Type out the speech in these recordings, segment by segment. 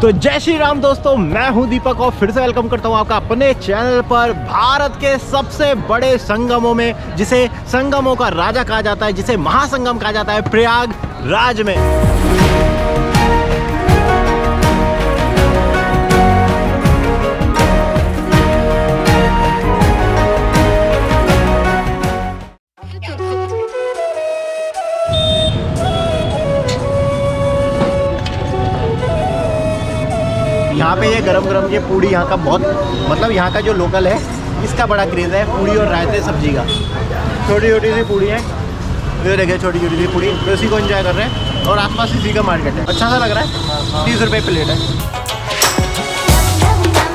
तो जय श्री राम दोस्तों, मैं हूं दीपक और फिर से वेलकम करता हूं आपका अपने चैनल पर। भारत के सबसे बड़े संगमों में, जिसे संगमों का राजा कहा जाता है, जिसे महासंगम कहा जाता है, प्रयागराज में। यहाँ पे ये गरम गरम ये पूड़ी यहाँ का बहुत मतलब यहाँ का जो लोकल है इसका बड़ा क्रेज़ है, पूड़ी और रायते सब्जी का। छोटी छोटी सी पूड़ी है, ये देखिए छोटी छोटी सी पूड़ी, तो इसी को एंजॉय कर रहे हैं। और आसपास इसी का मार्केट है, अच्छा सा लग रहा है। 30 रुपये प्लेट है।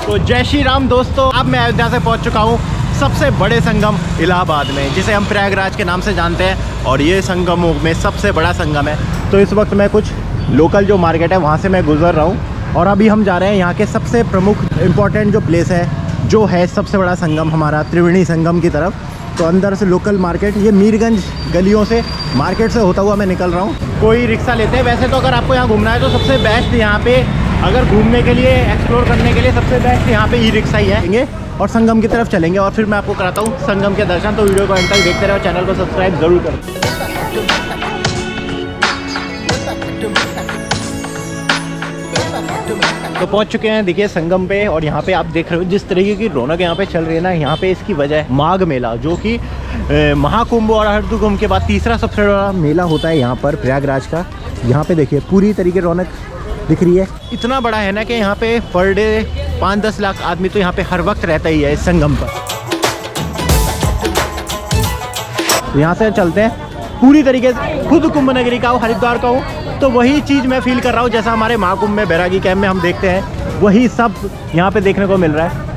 तो जय श्री राम दोस्तों, अब मैं अयोध्या से पहुँच चुका हूँ सबसे बड़े संगम इलाहाबाद में, जिसे हम प्रयागराज के नाम से जानते हैं। और ये संगमों में सबसे बड़ा संगम है। तो इस वक्त मैं कुछ लोकल जो मार्केट है वहाँ से मैं गुजर रहा हूँ और अभी हम जा रहे हैं यहाँ के सबसे प्रमुख इम्पॉर्टेंट जो प्लेस है, जो है सबसे बड़ा संगम हमारा त्रिवेणी संगम की तरफ। तो अंदर से लोकल मार्केट, ये मीरगंज गलियों से मार्केट से होता हुआ मैं निकल रहा हूँ। कोई रिक्शा लेते हैं। वैसे तो अगर आपको यहाँ घूमना है तो सबसे बेस्ट यहाँ पे, अगर घूमने के लिए, एक्सप्लोर करने के लिए सबसे बेस्ट यहाँ पे ई रिक्शा ही है। और संगम की तरफ चलेंगे और फिर मैं आपको कराता हूँ संगम के दर्शन। तो वीडियो को अंत तक देखते रहो, चैनल को सब्सक्राइब जरूर करो। तो पहुंच चुके हैं देखिए संगम पे, और यहाँ पे आप देख रहे हो जिस तरीके की रौनक यहाँ पे चल रही है ना, यहाँ पे इसकी वजह है माघ मेला, जो कि महाकुंभ और अर्धकुंभ के बाद तीसरा सबसे बड़ा मेला होता है यहाँ पर प्रयागराज का। यहाँ पे देखिए पूरी तरीके रौनक दिख रही है। इतना बड़ा है ना कि यहाँ पे पर डे 5-10 लाख आदमी तो यहाँ पे हर वक्त रहता ही है इस संगम पर। यहाँ से चलते हैं पूरी तरीके से, खुद कुंभ नगरी का हूँ, हरिद्वार का हूँ, तो वही चीज़ मैं फील कर रहा हूँ जैसा हमारे महाकुंभ में बैरागी कैंप में हम देखते हैं, वही सब यहाँ पे देखने को मिल रहा है।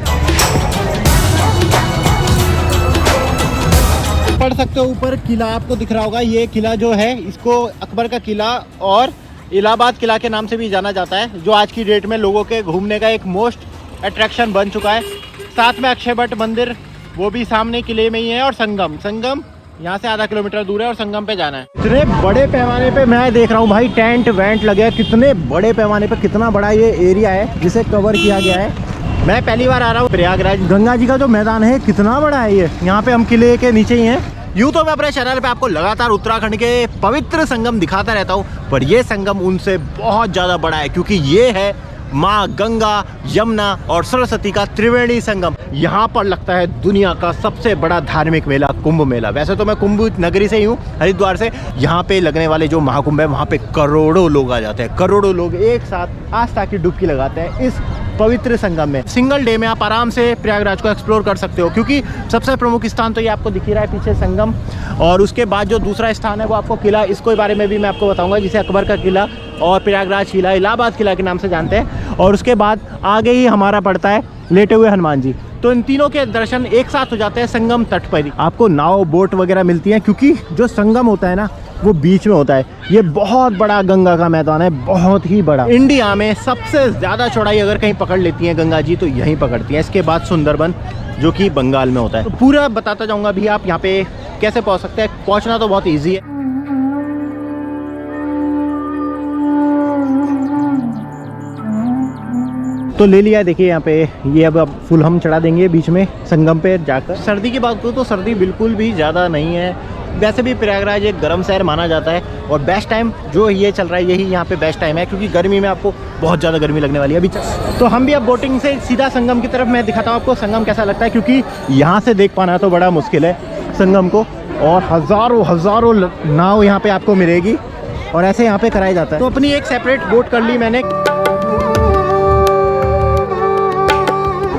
पढ़ सकते हो ऊपर किला आपको दिख रहा होगा। ये किला जो है इसको अकबर का किला और इलाहाबाद किला के नाम से भी जाना जाता है, जो आज की डेट में लोगों के घूमने का एक मोस्ट अट्रैक्शन बन चुका है। साथ में अक्षय वट मंदिर वो भी सामने किले में ही है, और संगम यहाँ से आधा किलोमीटर दूर है और संगम पे जाना है। इतने बड़े पैमाने पे मैं देख रहा हूँ भाई, टेंट वेंट लगे हैं। कितने बड़े पैमाने पे, कितना बड़ा ये एरिया है जिसे कवर किया गया है। मैं पहली बार आ रहा हूँ प्रयागराज। गंगा जी का जो मैदान है कितना बड़ा है ये, यहाँ पे हम किले के नीचे ही हैं। यूँ तो मैं अपने चैनल पे आपको लगातार उत्तराखंड के पवित्र संगम दिखाता रहता हूँ, पर ये संगम उनसे बहुत ज़्यादा बड़ा है, क्योंकि ये है माँ गंगा, यमुना और सरस्वती का त्रिवेणी संगम। यहाँ पर लगता है दुनिया का सबसे बड़ा धार्मिक मेला, कुंभ मेला। वैसे तो मैं कुंभ नगरी से ही हूँ, हरिद्वार से। यहाँ पे लगने वाले जो महाकुंभ है वहाँ पे करोड़ों लोग आ जाते हैं। करोड़ों लोग एक साथ आस्था की डुबकी लगाते हैं इस पवित्र संगम में। सिंगल डे में आप आराम से प्रयागराज को एक्सप्लोर कर सकते हो, क्योंकि सबसे प्रमुख स्थान तो ये आपको दिख ही रहा है पीछे, संगम। और उसके बाद जो दूसरा स्थान है वो आपको किला, इसके बारे में भी मैं आपको बताऊंगा, जिसे अकबर का किला और प्रयागराज किला, इलाहाबाद किला के नाम से जानते हैं। और उसके बाद आगे ही हमारा पड़ता है लेटे हुए हनुमान जी। तो इन तीनों के दर्शन एक साथ हो जाते हैं संगम तट पर ही। आपको नाव, बोट वगैरह मिलती हैं, क्योंकि जो संगम होता है ना वो बीच में होता है। ये बहुत बड़ा गंगा का मैदान है, बहुत ही बड़ा। इंडिया में सबसे ज़्यादा चौड़ाई अगर कहीं पकड़ लेती हैं गंगा जी तो यहीं पकड़ती हैं। इसके बाद सुंदरबन, जो कि बंगाल में होता है। तो पूरा बताता जाऊँगा भी आप यहाँ पे कैसे पहुँच सकते हैं। पहुँचना तो बहुत ईजी है। तो ले लिया है, देखिए यहाँ पे ये अब फुल हम चढ़ा देंगे बीच में संगम पे जाकर। सर्दी की बात करूँ तो सर्दी बिल्कुल भी ज़्यादा नहीं है। वैसे भी प्रयागराज एक गर्म शहर माना जाता है, और बेस्ट टाइम जो ये चल रहा है यही यहाँ पे बेस्ट टाइम है, क्योंकि गर्मी में आपको बहुत ज़्यादा गर्मी लगने वाली है अभी। तो हम भी अब बोटिंग से सीधा संगम की तरफ मैं दिखाता हूँ आपको संगम कैसा लगता है, क्योंकि यहाँ से देख पाना तो बड़ा मुश्किल है संगम को। और हज़ारों नाव यहाँ पे आपको मिलेगी, और ऐसे यहाँ पे कराया जाता है। तो अपनी एक सेपरेट बोट कर ली मैंने।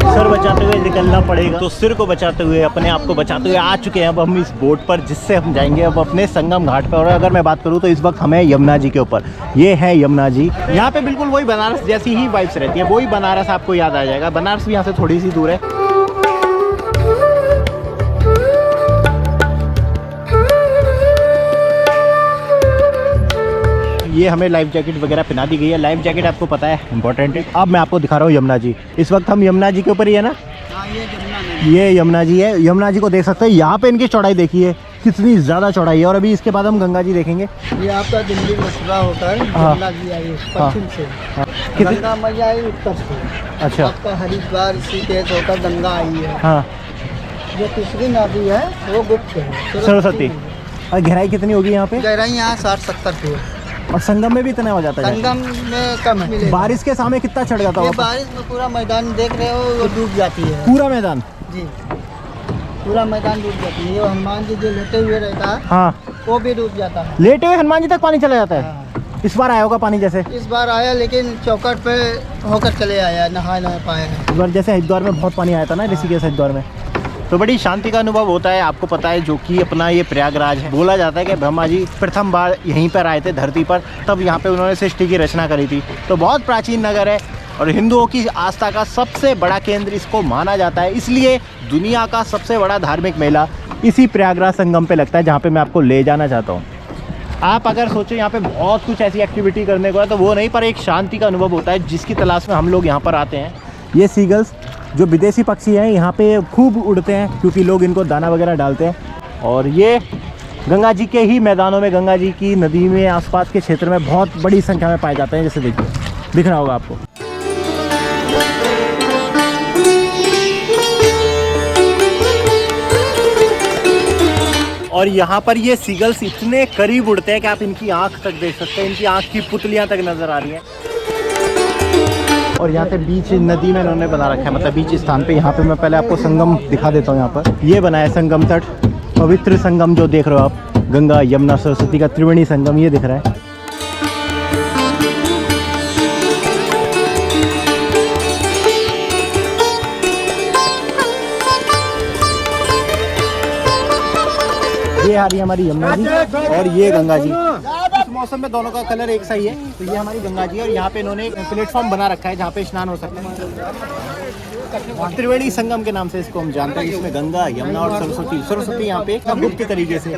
सर बचाते हुए निकलना पड़ेगा, तो सिर को बचाते हुए, अपने आप को बचाते हुए आ चुके हैं अब हम इस बोट पर, जिससे हम जाएंगे अब अपने संगम घाट पर। और अगर मैं बात करूं तो इस वक्त हमें यमुना जी के ऊपर, ये है यमुना जी। यहाँ पे बिल्कुल वही बनारस जैसी ही वाइब्स रहती है, वही बनारस आपको याद आ जाएगा। बनारस भी यहाँ से थोड़ी सी दूर है। ये हमें लाइफ जैकेट वगैरह पहना दी गई है। लाइफ जैकेट आपको पता है इंपॉर्टेंट है। अब मैं आपको दिखा रहा हूँ यमुना जी। इस वक्त हम यमुना जी के ऊपर ही है ना, ये यमुना जी है। यमुना जी को देख सकते हैं। यहाँ पे इनकी चौड़ाई देखिए, कितनी ज़्यादा चौड़ाई है। और अभी इसके बाद हम गंगा जी देखेंगे। ये आपका दिल्ली मथुरा होता है, गंगा जी आई पश्चिम से, गंगा मैया आई उत्तर से। अच्छा। आपका हरिद्वार ऋषिकेश होकर गंगा आई है। हाँ। जो तीसरी नदी है वो गुप्त है, सरस्वती। और गहराई कितनी होगी यहाँ पे? गहराई यहाँ 60-70 फीट। और संगम में भी इतना हो जाता है? संगम में कम है। बारिश के सामने कितना चढ़ जाता ये होगा? बारिश में पूरा मैदान देख रहे हो वो डूब जाती है। पूरा मैदान? जी, पूरा मैदान डूब जाती है। ये हनुमान जी जो लेटे हुए रहता है, हाँ, वो भी डूब जाता है। लेटे हुए हनुमान जी तक पानी चला जाता है? हाँ। इस बार आया होगा पानी जैसे? इस बार आया लेकिन चौकट पे होकर चले आया, नहा नहीं पाए हैं। इस बार जैसे हरिद्वार में बहुत पानी आया था ना, ऋषिकेश हरिद्वार में, तो बड़ी शांति का अनुभव होता है। आपको पता है जो कि अपना ये प्रयागराज है, बोला जाता है कि ब्रह्मा जी प्रथम बार यहीं पर आए थे धरती पर, तब यहाँ पे उन्होंने सृष्टि की रचना करी थी। तो बहुत प्राचीन नगर है और हिंदुओं की आस्था का सबसे बड़ा केंद्र इसको माना जाता है। इसलिए दुनिया का सबसे बड़ा धार्मिक मेला इसी प्रयागराज संगम पे लगता है, जहाँ पे मैं आपको ले जाना चाहता हूँ। आप अगर सोचो यहाँ पे बहुत कुछ ऐसी एक्टिविटी करने को है तो वो नहीं, पर एक शांति का अनुभव होता है जिसकी तलाश में हम लोग यहाँ पर आते हैं। ये सीगल्स जो विदेशी पक्षी हैं यहाँ पे खूब उड़ते हैं क्योंकि लोग इनको दाना वगैरह डालते हैं। और ये गंगा जी के ही मैदानों में, गंगा जी की नदी में आसपास के क्षेत्र में बहुत बड़ी संख्या में पाए जाते हैं। जैसे देखिए, दिख रहा होगा आपको। और यहाँ पर ये सीगल्स इतने करीब उड़ते हैं कि आप इनकी आँख तक देख सकते हैं, इनकी आँख की पुतलियाँ तक नज़र आ रही हैं। और यहाँ पे बीच नदी में इन्होंने बना रखा है, मतलब बीच स्थान पे। यहाँ पे मैं पहले आपको संगम दिखा देता हूँ। यहाँ पर ये बना है संगम तट, पवित्र संगम जो देख रहे हो आप, गंगा यमुना सरस्वती का त्रिवेणी संगम ये दिख रहा है। ये आ रही है हमारी यमुना जी और ये गंगा जी। इस मौसम में दोनों का कलर एक सा ही है। तो ये हमारी गंगा जी और यहाँ पे इन्होंने एक प्लेटफॉर्म बना रखा है जहाँ पे स्नान हो सकता है। त्रिवेणी संगम के नाम से इसको हम जानते हैं। इसमें गंगा, यमुना और सरस्वती यहाँ पे गुप्त तरीके से।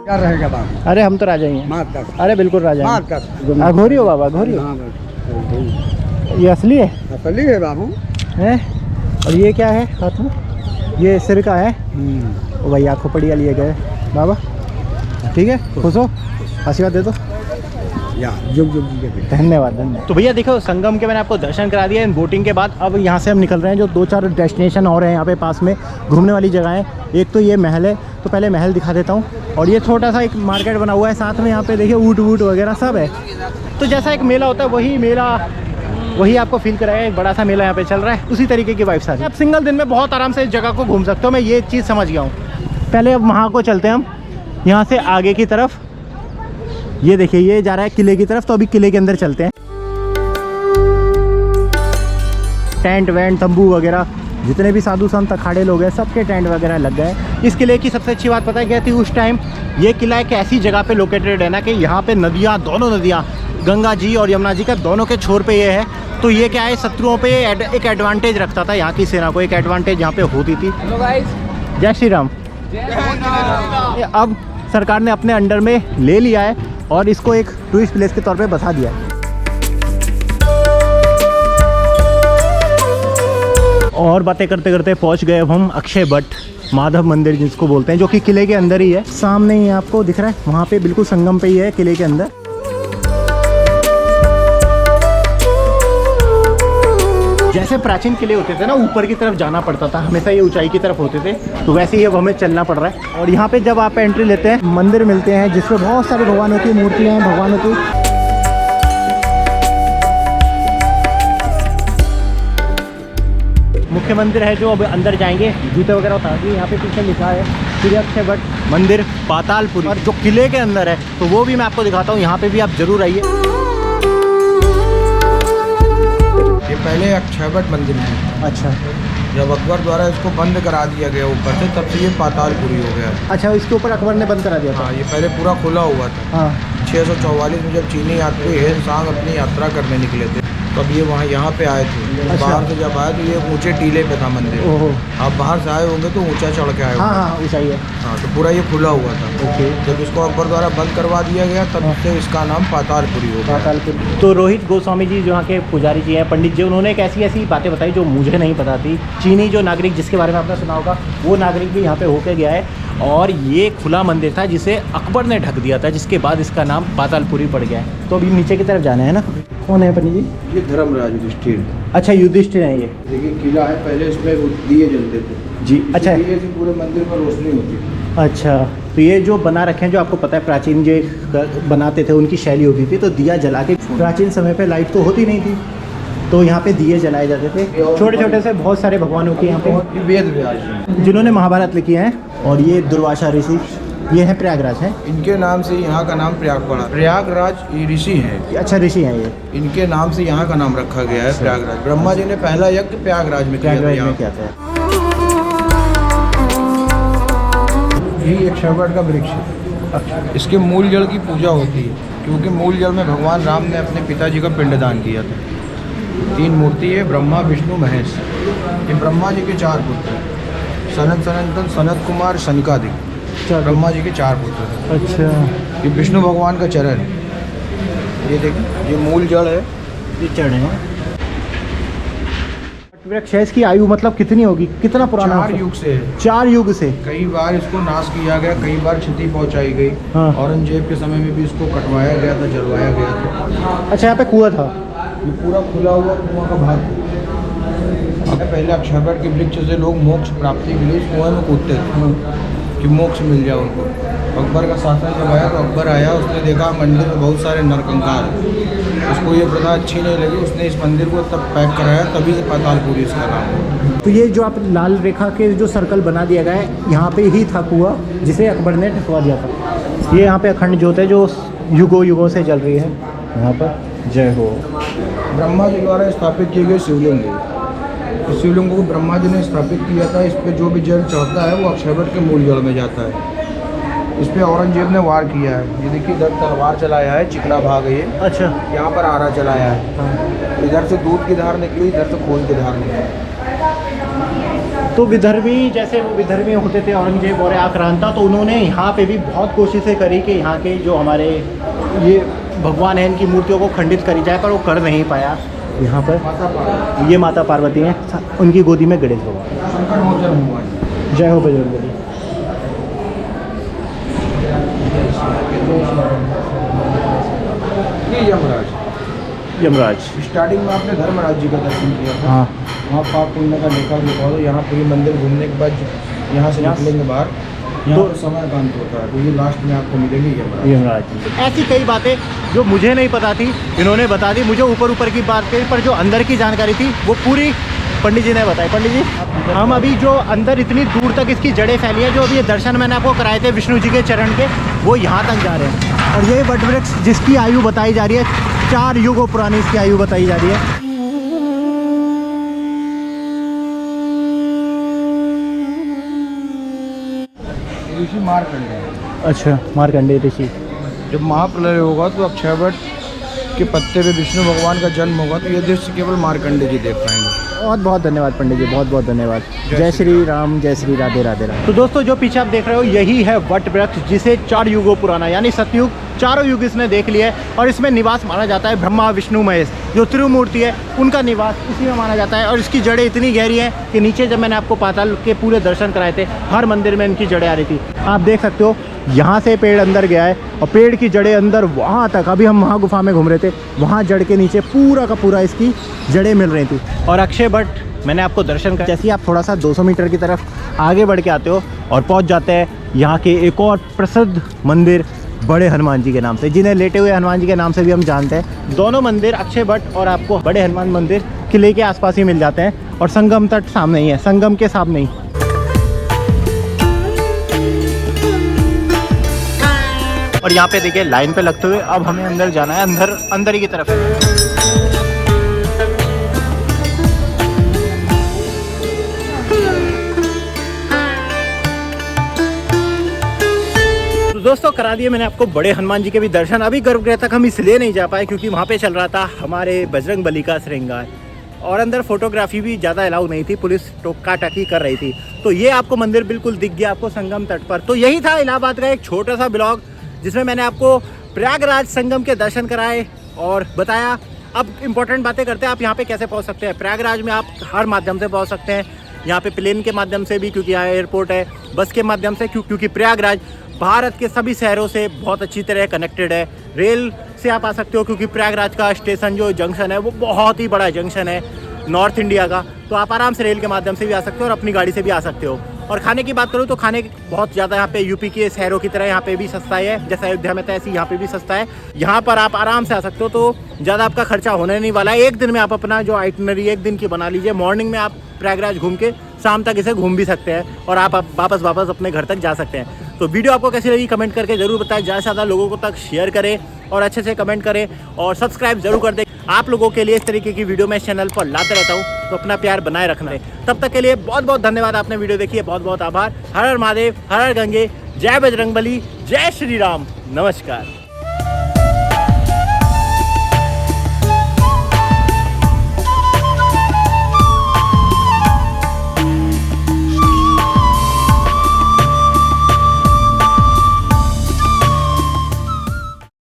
क्या रहेगा बाबू? अरे हम तो राजा ही हैं। अरे बिल्कुल राजा हैं। अघोरी हो बाबा, अघोरी हो। ये असली है? असली है बाबू। है? और ये क्या है हाथ में? ये सिर का है। ओ भाई आँखों पड़िया लिए गए बाबा। ठीक है, खुश हो, आशीर्वाद दे दो। धन्यवाद धन्यवाद। तो भैया देखो, संगम के मैंने आपको दर्शन करा दिया इन बोटिंग के बाद। अब यहाँ से हम निकल रहे हैं। जो 2-4 डेस्टिनेशन और हैं यहाँ पे पास में घूमने वाली जगह है। एक तो ये महल है, तो पहले महल दिखा देता हूँ। और ये छोटा सा एक मार्केट बना हुआ है साथ में। यहाँ पे देखिए ऊँट वूट वगैरह सब है। तो जैसा एक मेला होता है वही मेला, वही आपको फील कराएगा। एक बड़ा सा मेला यहाँ पे चल रहा है, उसी तरीके की वाइब्स आ रही है। आप सिंगल दिन में बहुत आराम से इस जगह को घूम सकते हो। मैं ये चीज़ समझ गया हूँ। पहले अब वहाँ को चलते हैं हम, यहाँ से आगे की तरफ। ये देखिए ये जा रहा है किले की तरफ, तो अभी किले के अंदर चलते हैं। टेंट वेंट तंबू वगैरह, जितने भी साधु संत अखाड़े लोग हैं सबके टेंट वगैरह लग गए। इस किले की सबसे अच्छी बात पता है क्या थी उस टाइम? ये किला एक ऐसी जगह पे लोकेटेड है ना कि यहाँ पे नदियाँ, दोनों नदियाँ, गंगा जी और यमुना जी का दोनों के छोर पे ये है। तो ये क्या है, शत्रुओं पे एक एडवांटेज रखता था। यहाँ की सेना को एक एडवांटेज यहाँ पे होती थी। जय श्री राम। अब सरकार ने अपने अंडर में ले लिया है और इसको एक टूरिस्ट प्लेस के तौर पे बसा दिया है। और बातें करते करते पहुंच गए अब हम अक्षय वट माधव मंदिर जिसको बोलते हैं, जो कि किले के अंदर ही है। सामने ही आपको दिख रहा है, वहाँ पे बिल्कुल संगम पे ही है किले के अंदर। जैसे प्राचीन किले होते थे ना, ऊपर की तरफ जाना पड़ता था, हमेशा ये ऊंचाई की तरफ होते थे, तो वैसे ही अब हमें चलना पड़ रहा है। और यहाँ पे जब आप एंट्री लेते हैं, मंदिर मिलते हैं जिसमें बहुत सारे भगवानों की मूर्तियाँ हैं, भगवानों की। मुख्य मंदिर है जो अब अंदर जाएंगे, जूते वगैरह उतार दिए। यहाँ पे पीछे लिखा है श्री अक्षय वट मंदिर पातालपुरी, और जो किले के अंदर है तो वो भी मैं आपको दिखाता हूँ। यहाँ पे भी आप जरूर आइए। ये पहले अक्षयवट मंदिर है। अच्छा। जब अकबर द्वारा इसको बंद करा दिया गया ऊपर से, तब से ये पातालपुरी हो गया। अच्छा, इसके ऊपर अकबर ने बंद करा दिया था? हाँ, ये पहले पूरा खुला हुआ था। हाँ। 644 में जब चीनी यात्री हेन सांग अपनी यात्रा करने निकले थे, तब ये वहाँ यहाँ पे आए थे। अच्छा। बाहर से जब आए तो ये ऊंचे टीले पे था मंदिर। ओहो। आप बाहर से आए होंगे तो ऊंचा चढ़ के आए हाँ होंगे। हाँ ऊँचाई है। हाँ, तो पूरा ये खुला हुआ था। ओके। जब इसको अकबर द्वारा बंद करवा दिया गया तब से इसका नाम पातालपुरी हो गया। पातालपुरी। तो रोहित गोस्वामी जी जो यहाँ के पुजारी जी हैं, पंडित जी, उन्होंने एक ऐसी ऐसी बातें बताई जो मुझे नहीं पता थी। चीनी जो नागरिक जिसके बारे में आपने सुना होगा, वो नागरिक भी यहाँ पे होके गया है और ये खुला मंदिर था जिसे अकबर ने ढक दिया था, जिसके बाद इसका नाम पातालपुरी पड़ गया है। तो अभी नीचे की तरफ जाना है ना। कौन है पंडित जी? ये धर्मराज युधिष्ठिर। अच्छा युधिष्ठिर हैं ये। देखिए किला है, पहले इसमें दिए जलते थे जी। अच्छा। दिए से पूरे मंदिर में रोशनी होती थी। अच्छा, तो ये जो बना रखे हैं, जो आपको पता है प्राचीन जो बनाते थे उनकी शैली होती थी, तो दिया जला के, प्राचीन समय पे लाइट तो होती नहीं थी तो यहाँ पे दिए जलाए जाते थे। छोटे छोटे से बहुत सारे भगवानों के यहाँ पे वेद व्यास जिन्होंने महाभारत लिखी है। और ये दुर्वासा ऋषि, ये है प्रयागराज है। इनके नाम से यहाँ का नाम प्रयाग पड़ा। प्रयागराज ये ऋषि हैं। अच्छा ऋषि हैं ये। इनके नाम से यहाँ का नाम रखा गया है प्रयागराज। ब्रह्मा जी ने पहला यज्ञ प्रयागराज में किया था। प्रयागराज में यहाँ क्या था? यही एक शैवट का वृक्ष है। इसके मूल जल की पूजा होती है क्योंकि मूल जल में भगवान राम ने अपने पिताजी का पिंडदान किया था। 3 मूर्ति है, ब्रह्मा विष्णु महेश। ये ब्रह्मा जी के 4 पुत्र हैं। सनत सनंदन सनत कुमार शनकादिक, ब्रह्मा जी के 4 पुत्र हैं। अच्छा। ये विष्णु भगवान का चरण है। ये देखिए, ये मूल जड़ है। ये चढ़े हैं। वृक्ष है, इसकी आयु मतलब कितनी होगी, कितना पुराना? 4 युग से है। 4 युग से। कई बार इसको नाश किया गया, कई बार क्षति पहुंचाई गई। हाँ। औरंगजेब के समय में भी इसको कटवाया गया था, जलवाया गया था। अच्छा, यहाँ पे कुआं था। ये पूरा खुला हुआ कुआं का भाग है। पहले अक्षयवट के वृक्ष से लोग मोक्ष प्राप्ति के लिए इस कुएं में कूदते थे कि मोक्ष मिल जाए उनको। अकबर का शासन जब आया तो अकबर आया, उसने देखा मंदिर में बहुत सारे नरकंकाल हैं। उसको ये प्रथा अच्छी नहीं लगी, उसने इस मंदिर को तब पैक कराया, तभी से पातालपुरी इसका नाम है। तो ये जो आप लाल रेखा के जो सर्कल बना दिया गया है, यहाँ पे ही था कुआं जिसे अकबर ने ढकवा दिया था। ये यहाँ पे अखंड ज्योत है जो युगों युगों से जल रही है यहाँ पर। जय हो। ब्रह्मा जी द्वारा स्थापित किए गए शिवलिंग है। इस शिवलिंग को ब्रह्मा जी ने स्थापित किया था। इस पर जो भी जल चढ़ता है वो अक्षयवट के मूल जल में जाता है। इस पे औरंगजेब ने वार किया है। ये देखिए, इधर तलवार चलाया है, चिकना भाग है ये। अच्छा। यहाँ पर आरा चलाया है। इधर से दूध की धार निकली, इधर से खून की धार निकली। तो विदर्भी, जैसे वो विदर्भी होते थे औरंगजेब और आक्रांता, तो उन्होंने यहाँ पे भी बहुत कोशिशें करी कि यहाँ के जो हमारे ये भगवान हैं इनकी मूर्तियों को खंडित करी जाए, पर वो कर नहीं पाया। यहाँ पर ये माता पार्वती हैं, उनकी गोदी में गणेश भगवान। संकट मोचन हनुमान। जय हो बजरंगबली। ये यमराज। यमराज। स्टार्टिंग में आपने धर्मराज जी का दर्शन किया था। हाँ। वहाँ पाप पुण्य का लेखा लिखा दो। यहाँ पूरी मंदिर घूमने के बाद यहाँ से निकलेंगे बाहर, यहाँ तो पर समय का अंत होता है। तो ये लास्ट में आपको मिलेंगे यमराज। यमराज। ऐसी कई बातें जो मुझे नहीं पता थी, इन्होंने बता दी। मुझे ऊपर ऊपर की बातें, पर जो अंदर की जानकारी थी वो पूरी पंडित जी ने बताई। पंडित जी, हम अभी जो अंदर इतनी दूर तक इसकी जड़ें फैली है, जो अभी ये दर्शन मैंने आपको कराए थे विष्णु जी के चरण के, वो यहाँ तक जा रहे हैं। और ये वट वृक्ष जिसकी आयु बताई जा रही है, 4 युगों पुरानी इसकी आयु बताई जा रही है। ऋषि मार्कंडेय। अच्छा, मार्कंडेय ऋषि। जब महाप्रलय होगा तो अक्षयवट के पत्ते पे विष्णु भगवान का जन्म होगा, तो ये दृश्य केवल मार्कंडेय जी देख पाएंगे। बहुत बहुत धन्यवाद पंडित जी, बहुत बहुत धन्यवाद। जय श्री राम, जय श्री राधे राधे राम। तो दोस्तों, जो पीछे आप देख रहे हो यही है वट वृक्ष, जिसे 4 युगों पुराना, यानी सतयुग, चारों युग इसने देख लिया है। और इसमें निवास माना जाता है ब्रह्मा विष्णु महेश, जो त्रिमूर्ति है उनका निवास इसी में माना जाता है। और इसकी जड़ें इतनी गहरी हैं कि नीचे जब मैंने आपको पाताल के पूरे दर्शन कराए थे, हर मंदिर में इनकी जड़ें आ रही थी। आप देख सकते हो, यहाँ से पेड़ अंदर गया है और पेड़ की जड़ें अंदर वहाँ तक। अभी हम वहाँ गुफा में घूम रहे थे, वहाँ जड़ के नीचे पूरा का पूरा इसकी जड़ें मिल रही थी। और अक्षय वट मैंने आपको दर्शन कर, जैसे ही आप थोड़ा सा 200 मीटर की तरफ आगे बढ़ के आते हो और पहुंच जाते हैं यहाँ के एक और प्रसिद्ध मंदिर बड़े हनुमान जी के नाम से, जिन्हें लेटे हुए हनुमान जी के नाम से भी हम जानते हैं। दोनों मंदिर, अक्षय वट और आपको बड़े हनुमान मंदिर, किले के आसपास ही मिल जाते हैं। और संगम तट सामने ही है, संगम के सामने ही। और यहाँ पे देखिए लाइन पे लगते हुए अब हमें अंदर जाना है, अंदर ही की तरफ है। दोस्तों, करा दिए मैंने आपको बड़े हनुमान जी के भी दर्शन। अभी गर्भगृह तक हम इसलिए नहीं जा पाए क्योंकि वहाँ पे चल रहा था हमारे बजरंग बली का श्रृंगार और अंदर फोटोग्राफी भी ज़्यादा अलाउ नहीं थी, पुलिस टोका टाकी कर रही थी। तो ये आपको मंदिर बिल्कुल दिख गया आपको संगम तट पर। तो यही था इलाहाबाद का एक छोटा सा ब्लॉग जिसमें मैंने आपको प्रयागराज संगम के दर्शन कराए और बताया। अब इंपॉर्टेंट बातें करते हैं, आप यहाँ पे कैसे पहुँच सकते हैं। प्रयागराज में आप हर माध्यम से पहुँच सकते हैं, यहाँ पे प्लेन के माध्यम से भी क्योंकि यहाँ एयरपोर्ट है, बस के माध्यम से क्योंकि प्रयागराज भारत के सभी शहरों से बहुत अच्छी तरह कनेक्टेड है। रेल से आप आ सकते हो क्योंकि प्रयागराज का स्टेशन जो जंक्शन है वो बहुत ही बड़ा जंक्शन है नॉर्थ इंडिया का, तो आप आराम से रेल के माध्यम से भी आ सकते हो और अपनी गाड़ी से भी आ सकते हो। और खाने की बात करूँ तो खाने बहुत ज़्यादा यहाँ पे यूपी के शहरों की तरह यहाँ पे भी सस्ता है, जैसे अयोध्या में था ऐसे यहाँ पे भी सस्ता है। यहाँ पर आप आराम से आ सकते हो, तो ज़्यादा आपका खर्चा होने नहीं वाला है। एक दिन में आप अपना जो आइटनरी एक दिन की बना लीजिए, मॉर्निंग में आप प्रयागराज घूम के शाम तक इसे घूम भी सकते हैं और आप वापस अपने घर तक जा सकते हैं। तो वीडियो आपको कैसी लगी कमेंट करके ज़रूर बताएं, ज़्यादा से ज़्यादा लोगों को तक शेयर करें और अच्छे से कमेंट करें और सब्सक्राइब जरूर कर दें। आप लोगों के लिए इस तरीके की वीडियो मैं चैनल पर लाते रहता हूँ, तो अपना प्यार बनाए रखना है। तब तक के लिए बहुत बहुत धन्यवाद, आपने वीडियो देखी है, बहुत बहुत आभार। हर हर महादेव, हर हर गंगे, जय बजरंगबली, जय श्री राम, नमस्कार।